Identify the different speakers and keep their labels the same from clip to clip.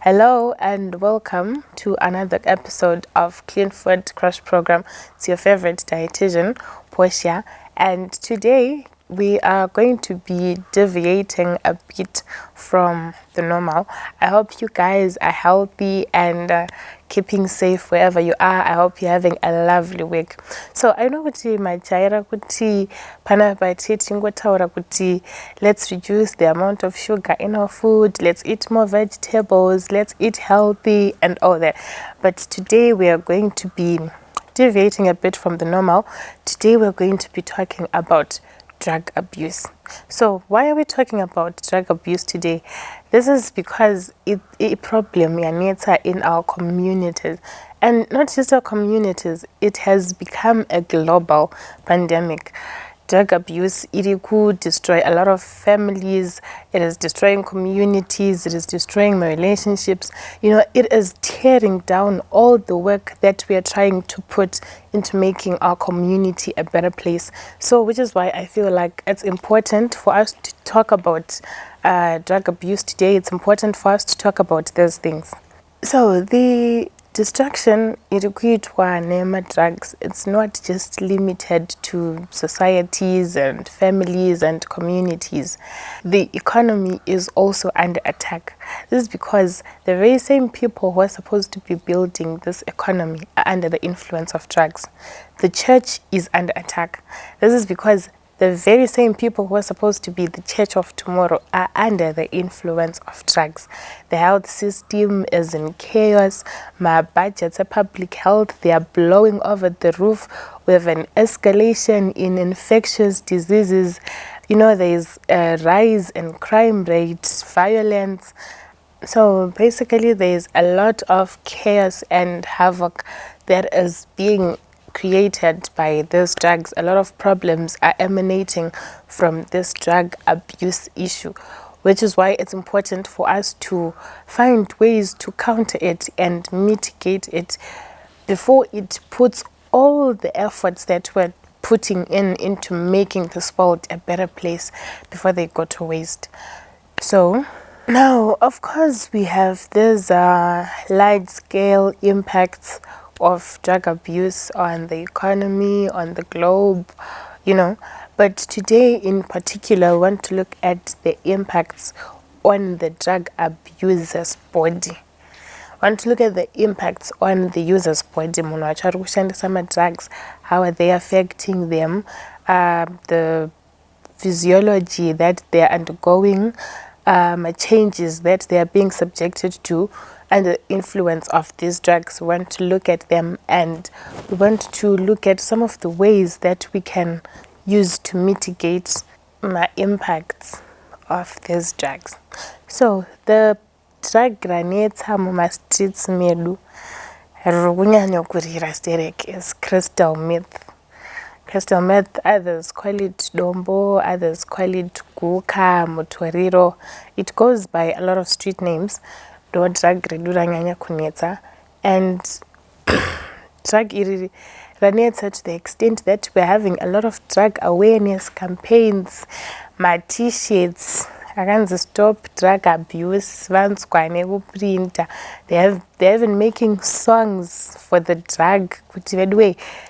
Speaker 1: Hello and welcome to another episode of Clean Food Crush Program. It's your favorite dietitian, Portia, and today we are going to be deviating a bit from the normal. I hope you guys are healthy and keeping safe wherever you are. I hope you're having a lovely week. So I know kuti majaira kuti panapa tingotaura kuti let's reduce the amount of sugar in our food, let's eat more vegetables, let's eat healthy and all that. But today we are going to be deviating a bit from the normal. Today we're going to be talking about drug abuse. So why are we talking about drug abuse today? This is because it's a problem in our communities, and not just our communities, it has become a global pandemic. Drug abuse, it could destroy a lot of families, it is destroying communities, it is destroying my relationships. It is tearing down all the work that we are trying to put into making our community a better place. So, which is why I feel like it's important for us to talk about drug abuse today. It's important for us to talk about those things. So, the destruction irikuitwa nema drugs, it's not just limited to societies and families and communities. The economy is also under attack. This is because the very same people who are supposed to be building this economy are under the influence of drugs. The church is under attack. This is because the very same people who are supposed to be the church of tomorrow are under the influence of drugs. The health system is in chaos. My budgets of public health, they are blowing over the roof. We have an escalation in infectious diseases. There is a rise in crime rates, violence. So basically there is a lot of chaos and havoc that is being created by these drugs. A lot of problems are emanating from this drug abuse issue, which is why it's important for us to find ways to counter it and mitigate it before it puts all the efforts that we're putting into making this world a better place before they go to waste. So now, of course, we have these large-scale impacts of drug abuse on the economy, on the globe, But today in particular, I want to look at the impacts on the drug abuser's body. I want to look at the impacts on the user's body. Some drugs, how are they affecting them, the physiology that they are undergoing, changes that they are being subjected to, and the influence of these drugs. We want to look at them, and we want to look at some of the ways that we can use to mitigate the impacts of these drugs. So the drug ranetsa muma streets medu rukunyanya kurira sterek is crystal meth. Crystal meth, others call it dombo, others call it guka, motoriro. It goes by a lot of street names. Do drug reduranyanya kunetsa, and drug iri ranetsa to the extent that we're having a lot of drug awareness campaigns, my t-shirts, akanzi stop drug abuse, vanzwane kuprinta. They're even making songs for the drug,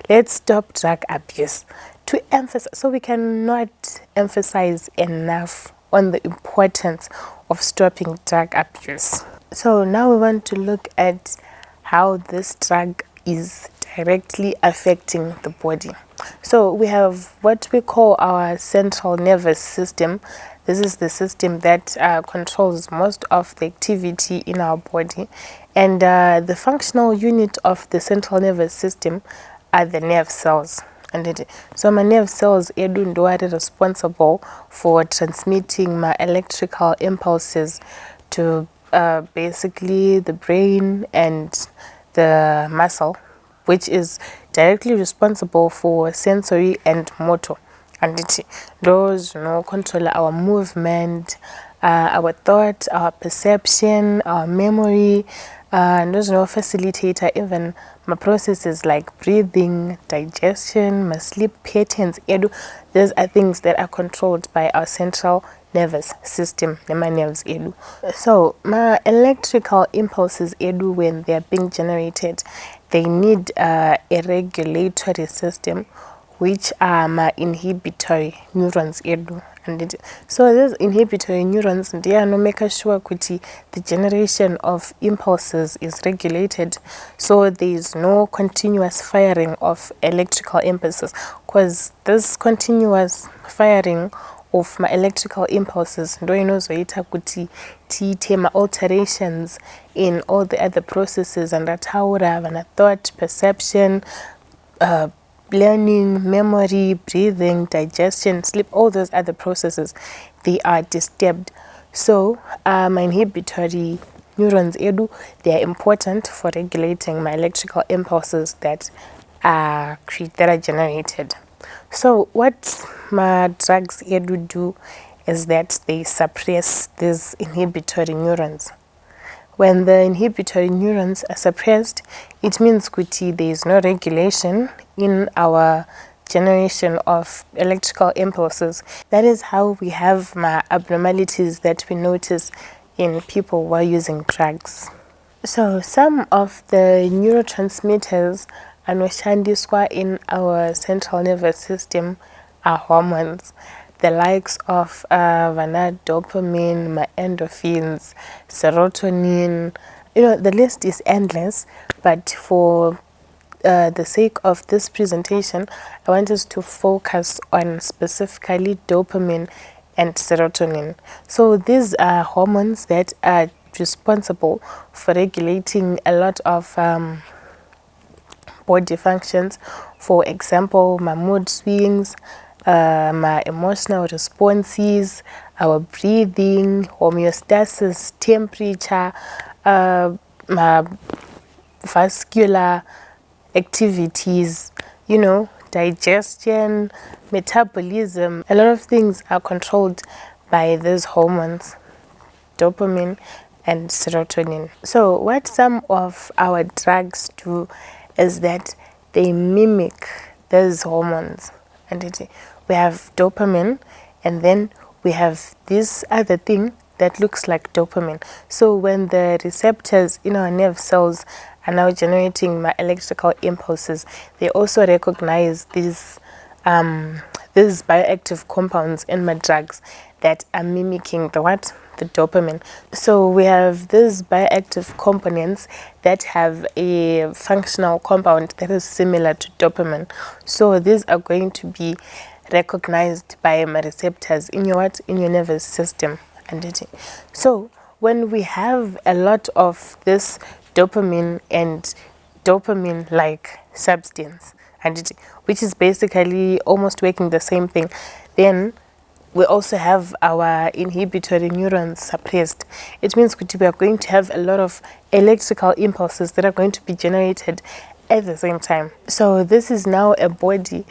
Speaker 1: let's stop drug abuse, to emphasize. So we cannot emphasize enough on the importance of stopping drug abuse. So now we want to look at how this drug is directly affecting the body. So we have what we call our central nervous system. This is the system that controls most of the activity in our body. And the functional unit of the central nervous system are the nerve cells. So my nerve cells are responsible for transmitting my electrical impulses to basically the brain and the muscle, which is directly responsible for sensory and motor. And those control our movement, our thought, our perception, our memory, no facilitator, even my processes like breathing, digestion, my sleep patterns, edu. These are things that are controlled by our central nervous system, my nerves edu. So my electrical impulses edu, when they are being generated, they need a regulatory system, which are my inhibitory neurons edu. And so these inhibitory neurons, they are no make sure kuti the generation of impulses is regulated, so there is no continuous firing of electrical impulses, because this continuous firing of my electrical impulses ndo inozoita kuti tiite alterations in all the other processes andataura vana thought, perception, learning, memory, breathing, digestion, sleep, all those other processes, they are disturbed. So my inhibitory neurons edu, they are important for regulating my electrical impulses that are generated. So what my drugs edu do is that they suppress these inhibitory neurons. When the inhibitory neurons are suppressed, it means kuti there is no regulation in our generation of electrical impulses. That is how we have my abnormalities that we notice in people who are using drugs. So some of the neurotransmitters anoshandiswa in our central nervous system are hormones, the likes of dopamine, my endorphins, serotonin. The list is endless, but for the sake of this presentation, I want us to focus on specifically dopamine and serotonin. So these are hormones that are responsible for regulating a lot of body functions. For example, my mood swings, my emotional responses, our breathing, homeostasis, temperature, my vascular activities, digestion, metabolism. A lot of things are controlled by these hormones, dopamine and serotonin. So what some of our drugs do is that they mimic those hormones. And we have dopamine, and then we have this other thing that looks like dopamine. So when the receptors in our nerve cells are now generating my electrical impulses, they also recognize these bioactive compounds in my drugs that are mimicking the dopamine. So we have these bioactive components that have a functional compound that is similar to dopamine. So these are going to be recognized by my receptors in your nervous system. So when we have a lot of this dopamine and dopamine-like substance, which is basically almost working the same thing, then we also have our inhibitory neurons suppressed. It means we are going to have a lot of electrical impulses that are going to be generated at the same time. So this is now a body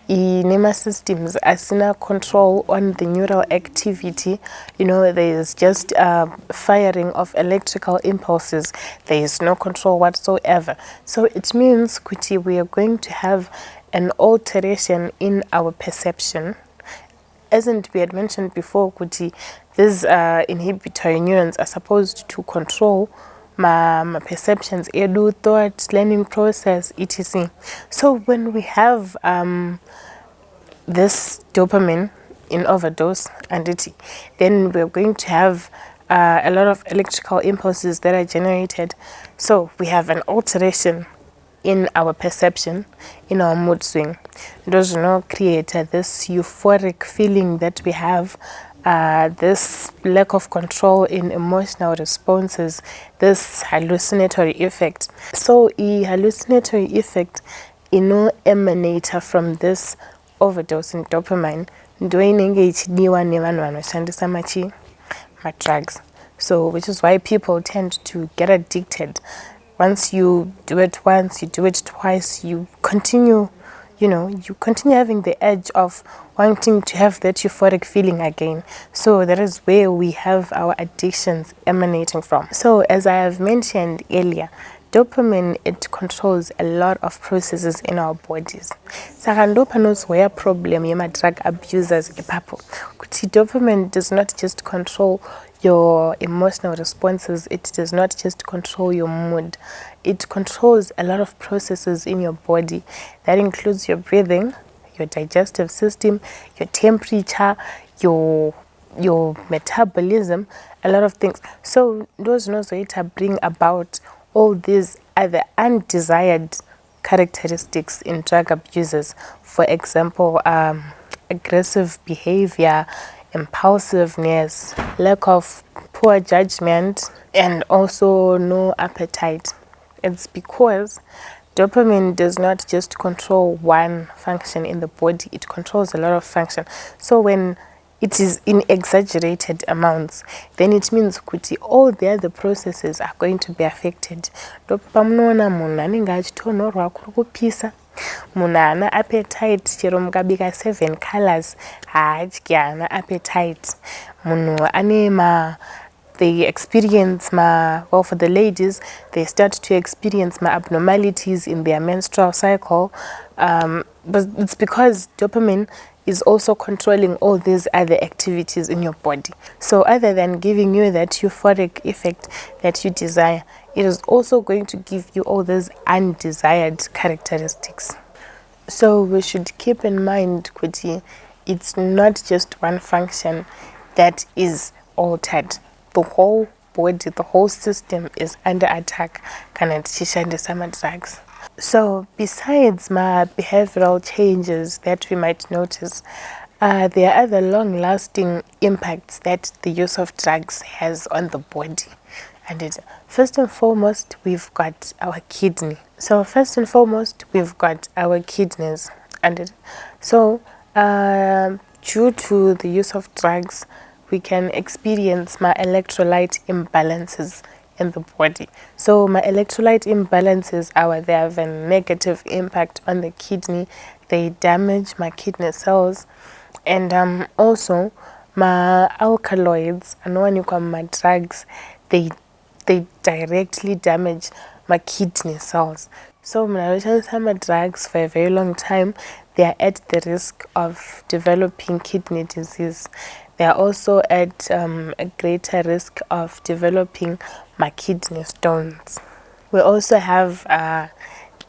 Speaker 1: nervous systems asina control on the neural activity. There is just firing of electrical impulses. There is no control whatsoever. So it means kuti we are going to have an alteration in our perception. As we had mentioned before, kuti these inhibitory neurons are supposed to control my perceptions, edu, thought, learning process, etc. So when we have this dopamine in overdose, then we're going to have a lot of electrical impulses that are generated. So we have an alteration in our perception, in our mood swing. It does not create this euphoric feeling that we have, this lack of control in emotional responses, this hallucinatory effect. So a hallucinatory effect emanate from this overdose in dopamine. My drugs. So which is why people tend to get addicted. Once you do it once, you do it twice, you continue you continue having the edge of wanting to have that euphoric feeling again. So that is where we have our addictions emanating from. So as I have mentioned earlier, dopamine, it controls a lot of processes in our bodies. Saka ndopanos where problem yema drug abusers ipapo. Kuti dopamine does not just control your emotional responses, it does not just control your mood. It controls a lot of processes in your body. That includes your breathing, your digestive system, your temperature, your metabolism, a lot of things. So those nozoita bring about all these other undesired characteristics in drug abusers. For example, aggressive behavior, impulsiveness, lack of poor judgment, and also no appetite. It's because dopamine does not just control one function in the body, it controls a lot of function. So when it is in exaggerated amounts, then it means kuti all the other processes are going to be affected. Pamunoona munhu anenge achitonhorwa kuri kupisa, munhu haana appetite, chero mukabika 7 colors haadyi, haana appetite. Munhu ane they experience for the ladies, they start to experience abnormalities in their menstrual cycle. But it's because dopamine is also controlling all these other activities in your body. So other than giving you that euphoric effect that you desire, it is also going to give you all these undesired characteristics. So we should keep in mind kuti it's not just one function that is altered. The whole body, the whole system is under attack kana tichishandisa madrugs. So besides my behavioral changes that we might notice, there are other long-lasting impacts that the use of drugs has on the body. And first and foremost, we've got our kidney. So first and foremost, we've got our kidneys. And so due to the use of drugs, we can experience my electrolyte imbalances in the body. So my electrolyte imbalances they have a negative impact on the kidney. They damage my kidney cells, and also my alkaloids, and when you come my drugs, they directly damage my kidney cells. So when I some drugs for a very long time, they are at the risk of developing kidney disease. They are also at a greater risk of developing my kidney stones. We also have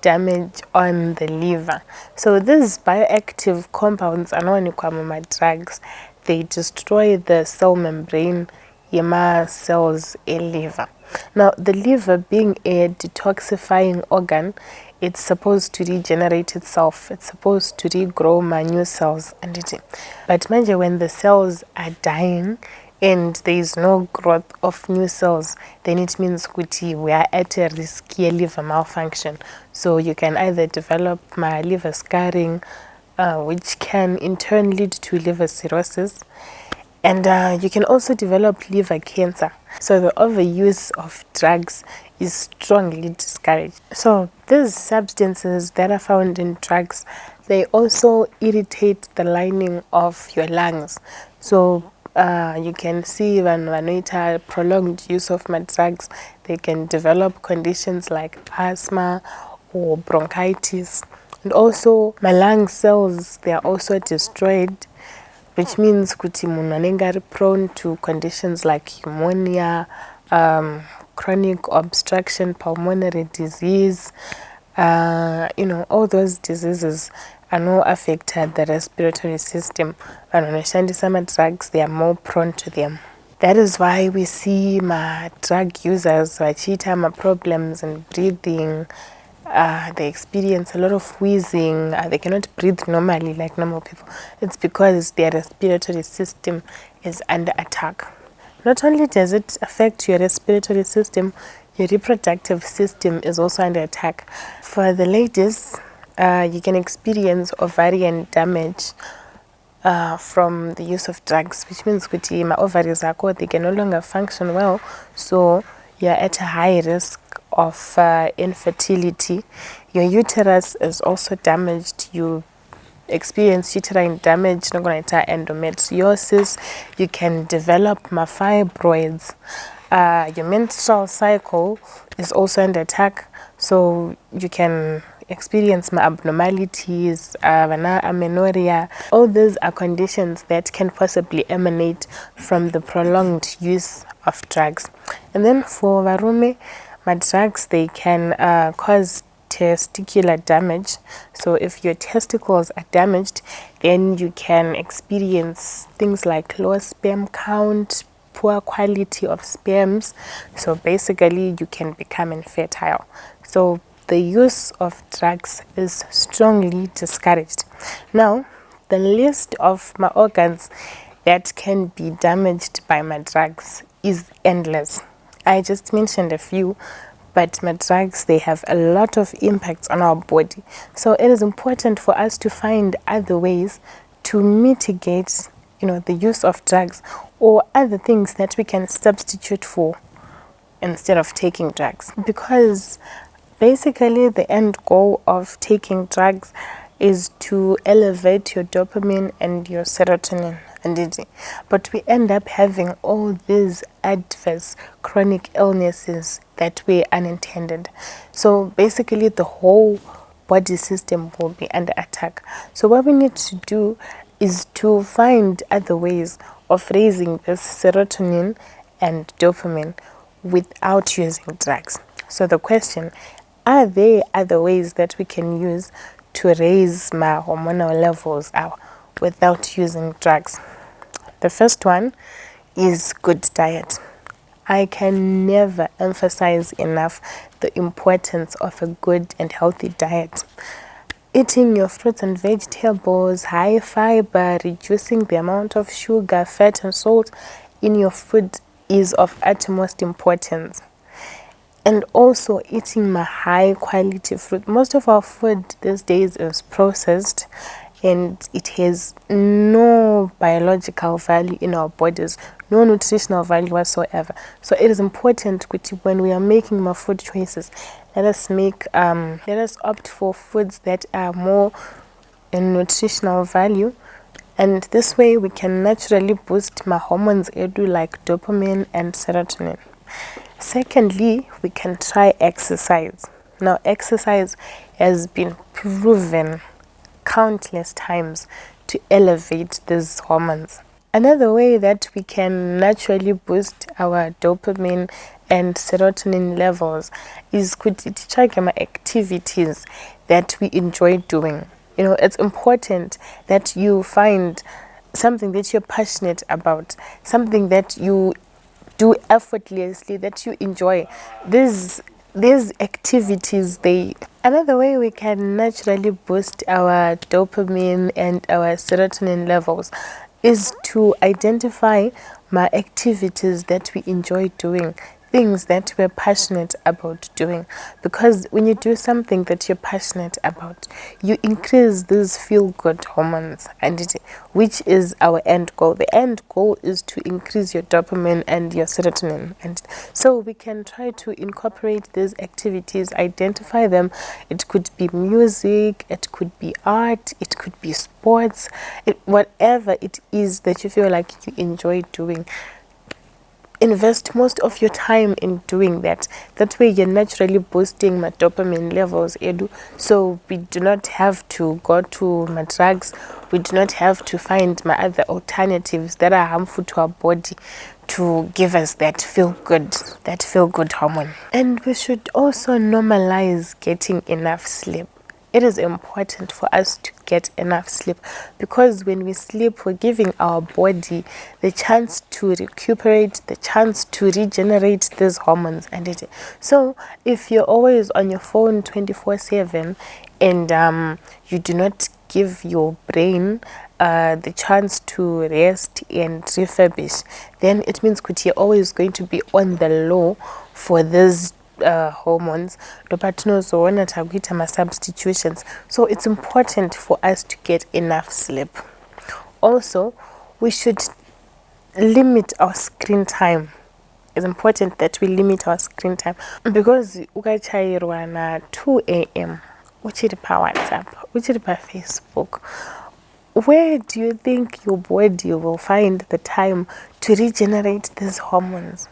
Speaker 1: damage on the liver. So these bioactive compounds are my drugs. They destroy the cell membrane yema cells in liver. Now the liver, being a detoxifying organ, it's supposed to regenerate itself. It's supposed to regrow my new cells. But imagine when the cells are dying and there is no growth of new cells, then it means we are at a risky liver malfunction. So you can either develop my liver scarring, which can in turn lead to liver cirrhosis, and you can also develop liver cancer. So the overuse of drugs is strongly discouraged. So these substances that are found in drugs, they also irritate the lining of your lungs. So you can see when prolonged use of my drugs, they can develop conditions like asthma or bronchitis. And also my lung cells, they are also destroyed, which means kuti munhu anenge ari prone to conditions like pneumonia, chronic obstruction pulmonary disease, all those diseases are no affected the respiratory system. And when we drugs, they are more prone to them. That is why we see my drug users vachiita my problems in breathing. They experience a lot of wheezing. They cannot breathe normally like normal people. It's because their respiratory system is under attack. Not only does it affect your respiratory system, your reproductive system is also under attack. For the ladies, you can experience ovarian damage from the use of drugs, which means that my ovaries they can no longer function well. So you're at a high risk of infertility. Your uterus is also damaged. you experience uterine damage, endometriosis, you can develop fibroids. Your menstrual cycle is also under attack, so you can experience abnormalities, amenorrhea. All these are conditions that can possibly emanate from the prolonged use of drugs. And then for varume, drugs, they can cause testicular damage. So if your testicles are damaged, then you can experience things like low sperm count, poor quality of sperms. So basically you can become infertile. So the use of drugs is strongly discouraged. Now, the list of my organs that can be damaged by my drugs is endless. I just mentioned a few, but my drugs, they have a lot of impacts on our body. So it is important for us to find other ways to mitigate, the use of drugs, or other things that we can substitute for instead of taking drugs. Because basically the end goal of taking drugs is to elevate your dopamine and your serotonin. But we end up having all these adverse chronic illnesses that were unintended. So basically the whole body system will be under attack. So what we need to do is to find other ways of raising this serotonin and dopamine without using drugs. So the question, are there other ways that we can use to raise my hormonal levels without using drugs? The first one is good diet. I can never emphasize enough the importance of a good and healthy diet. Eating your fruits and vegetables, high fiber, reducing the amount of sugar, fat, and salt in your food is of utmost importance. And also eating my high quality fruit. Most of our food these days is processed, and it has no biological value in our bodies, no nutritional value whatsoever. So it is important when we are making my food choices, let us opt for foods that are more in nutritional value, and this way we can naturally boost my hormones like dopamine and serotonin. Secondly, we can try exercise. Now, exercise has been proven countless times to elevate these hormones. Another way that we can naturally boost our dopamine and serotonin levels is activities that we enjoy doing. It's important that you find something that you're passionate about, something that you do effortlessly, that you enjoy. These activities, another way we can naturally boost our dopamine and our serotonin levels is to identify my activities that we enjoy doing, things that we're passionate about doing. Because when you do something that you're passionate about, you increase these feel-good hormones, which is our end goal. The end goal is to increase your dopamine and your serotonin. And so we can try to incorporate these activities, identify them. It could be music, it could be art, it could be sports, whatever it is that you feel like you enjoy doing. Invest most of your time in doing that. That way you're naturally boosting my dopamine levels, so we do not have to go to my drugs. We do not have to find my other alternatives that are harmful to our body to give us that feel good hormone. And we should also normalize getting enough sleep. It is important for us to get enough sleep, because when we sleep, we're giving our body the chance to recuperate, the chance to regenerate these hormones. So if you're always on your phone 24/7 and you do not give your brain the chance to rest and refurbish, then it means you're always going to be on the low for this hormones, substitutions. So it's important for us to get enough sleep. Also, we should limit our screen time. It's important that we limit our screen time, because ukachayirwa na 2 a.m. uchiri paWhatsApp, uchiri paFacebook, where do you think your body will find the time to regenerate these hormones?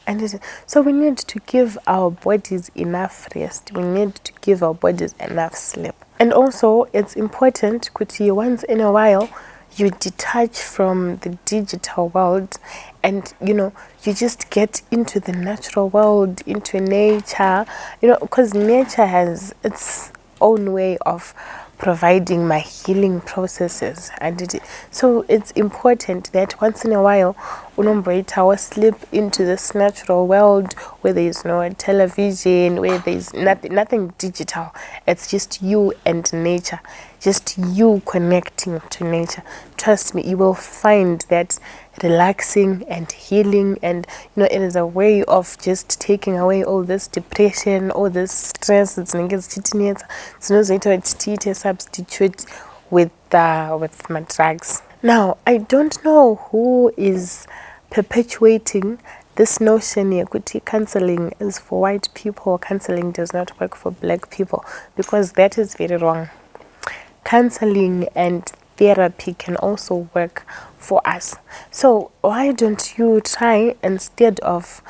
Speaker 1: And so we need to give our bodies enough rest. We need to give our bodies enough sleep. And also, it's important kuti once in a while you detach from the digital world and, you just get into the natural world, into nature, because nature has its own way of providing my healing processes. So it's important that once in a while unomboitawo slip into this natural world where there is no television, where there is nothing digital. It's just you and nature, just you connecting to nature. Trust me, you will find that relaxing and healing, and it is a way of just taking away all this depression, all this stress it's substitute with my drugs. Now, I don't know who is perpetuating this notion kuti counseling is for white people, counseling does not work for black people, because that is very wrong. Counseling and therapy can also work for us. So why don't you try, instead of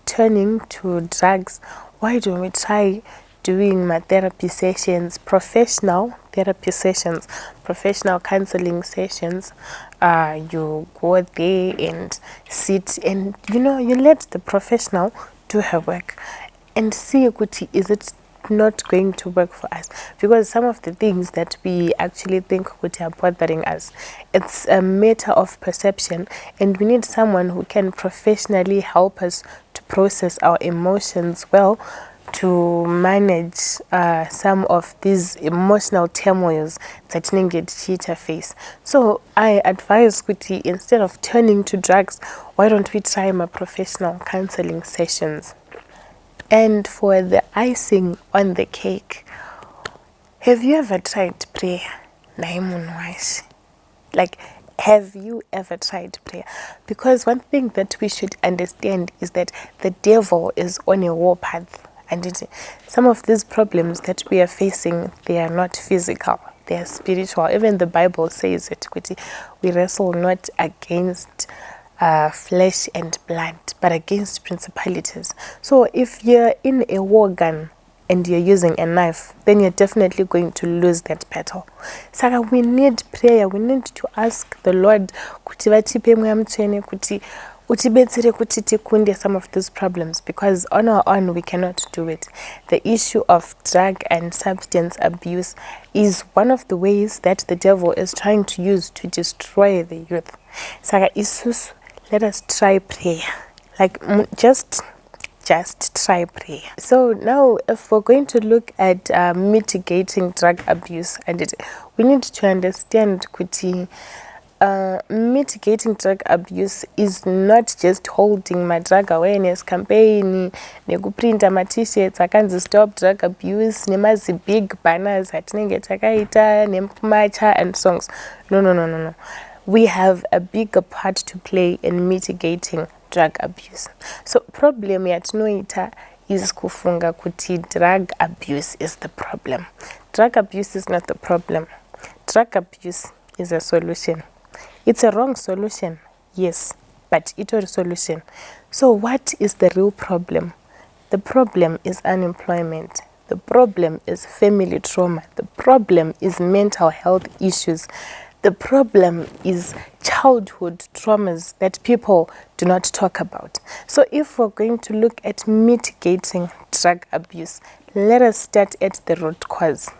Speaker 1: turning to drugs, why don't we try doing my therapy sessions, professional therapy sessions, professional counseling sessions? You go there and sit and you let the professional do her work and see is it not going to work for us, because some of the things that we actually think are bothering us, it's a matter of perception, and we need someone who can professionally help us to process our emotions well, to manage some of these emotional turmoils that cheetah face. So I advise kuti instead of turning to drugs, why don't we try my professional counseling sessions? And for the icing on the cake, have you ever tried prayer? Like, have you ever tried prayer? Because one thing that we should understand is that the devil is on a warpath. And some of these problems that we are facing, they are not physical, they are spiritual. Even the Bible says it, we wrestle not against flesh and blood, but against principalities. So if you're in a war gun and you're using a knife, then you're definitely going to lose that battle. So we need prayer. We need to ask the Lord kuti some of these problems, because on our own we cannot do it. The issue of drug and substance abuse is one of the ways that the devil is trying to use to destroy the youth. So let us try prayer. Like, just try prayer. So now, if we're going to look at mitigating drug abuse, we need to understand kuti mitigating drug abuse is not just holding my drug awareness campaign, nekuprinta ma t-shirts akanzi stop drug abuse, nemazi big banners atinenge takaita, nemacha and songs. No. We have a bigger part to play in mitigating drug abuse. So problem yatinoita is kufunga kuti drug abuse is the problem. Drug abuse is not the problem. Drug abuse is a solution. It's a wrong solution, yes, but it's a solution. So what is the real problem? The problem is unemployment. The problem is family trauma. The problem is mental health issues. The problem is childhood traumas that people do not talk about. So if we're going to look at mitigating drug abuse, let us start at the root cause.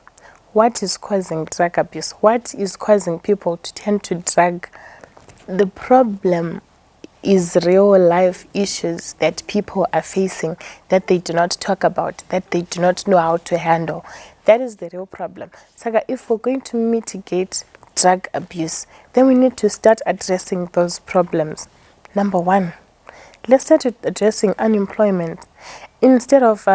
Speaker 1: What is causing drug abuse? What is causing people to turn to drug? The problem is real life issues that people are facing that they do not talk about, that they do not know how to handle. That is the real problem. So if we're going to mitigate drug abuse, then we need to start addressing those problems. Number one, let's start with addressing unemployment. Instead of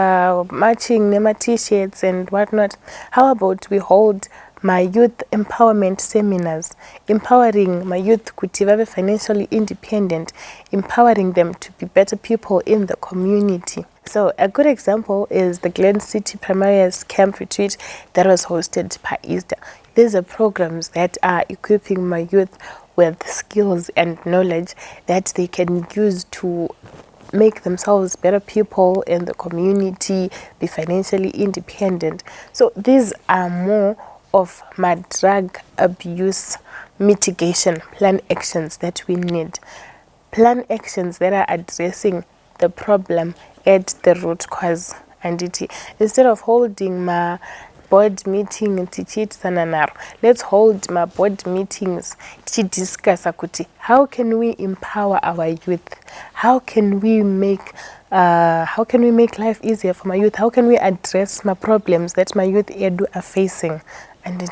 Speaker 1: matching NEMA t-shirts and whatnot, how about we hold my youth empowerment seminars, empowering my youth to be financially independent, empowering them to be better people in the community. So a good example is the Glen City Primarius Camp Retreat that was hosted by Easter. These are programs that are equipping my youth with skills and knowledge that they can use to make themselves better people in the community, be financially independent. So these are more of my drug abuse mitigation plan actions that we need. Plan actions that are addressing the problem at the root cause. And instead of holding my board meeting let's hold my board meetings to discuss how can we empower our youth, how can we make life easier for my youth, how can we address my problems that my youth are facing. And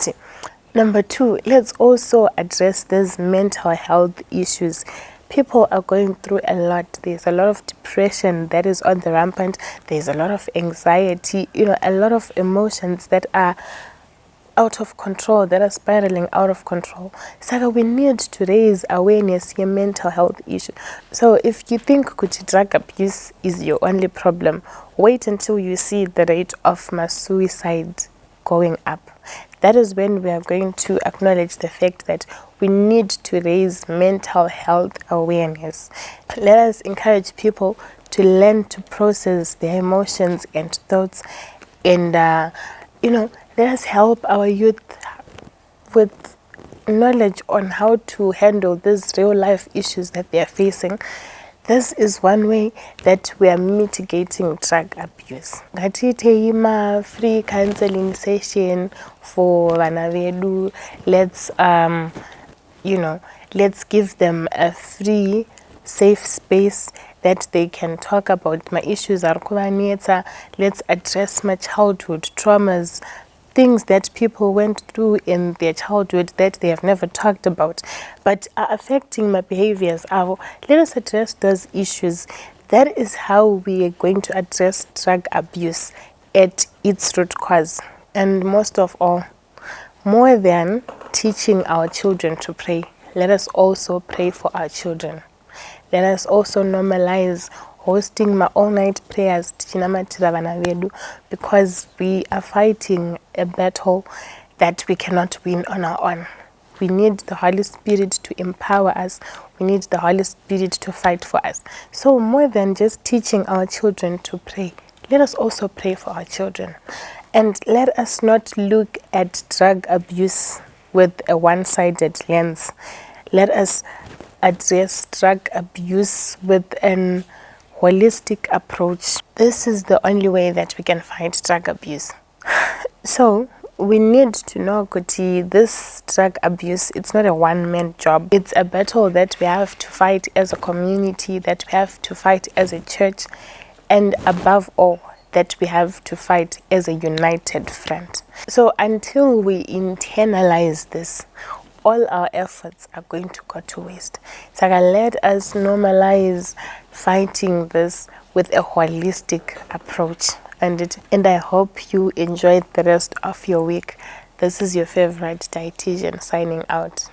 Speaker 1: number 2, let's also address these mental health issues. People are going through a lot. There's a lot of depression that is on the rampant. There's a lot of anxiety, a lot of emotions that are out of control, that are spiraling out of control. So we need to raise awareness in mental health issues. So if you think drug abuse is your only problem, wait until you see the rate of mass suicide going up. That is when we are going to acknowledge the fact that we need to raise mental health awareness. Let us encourage people to learn to process their emotions and thoughts, and let us help our youth with knowledge on how to handle these real life issues that they are facing. This is one way that we are mitigating drug abuse. Ngatite free counseling session for vana vedu. Let's give them a free safe space that they can talk about my issues. Let's address my childhood traumas, things that people went through in their childhood that they have never talked about but are affecting my behaviors. Let us address those issues. That is how we are going to address drug abuse at its root cause. And most of all, more than teaching our children to pray, let us also pray for our children. Let us also normalize hosting my all-night prayers because we are fighting a battle that we cannot win on our own. We need the Holy Spirit to empower us. We need the Holy Spirit to fight for us. So more than just teaching our children to pray, let us also pray for our children. And let us not look at drug abuse with a one-sided lens. Let us address drug abuse with an holistic approach. This is the only way that we can fight drug abuse. So we need to know this drug abuse, it's not a one-man job. It's a battle that we have to fight as a community, that we have to fight as a church, and above all, that we have to fight as a united front. So until we internalize this, all our efforts are going to go to waste. So let us normalize fighting this with a holistic approach. And I hope you enjoyed the rest of your week. This is your favorite dietitian signing out.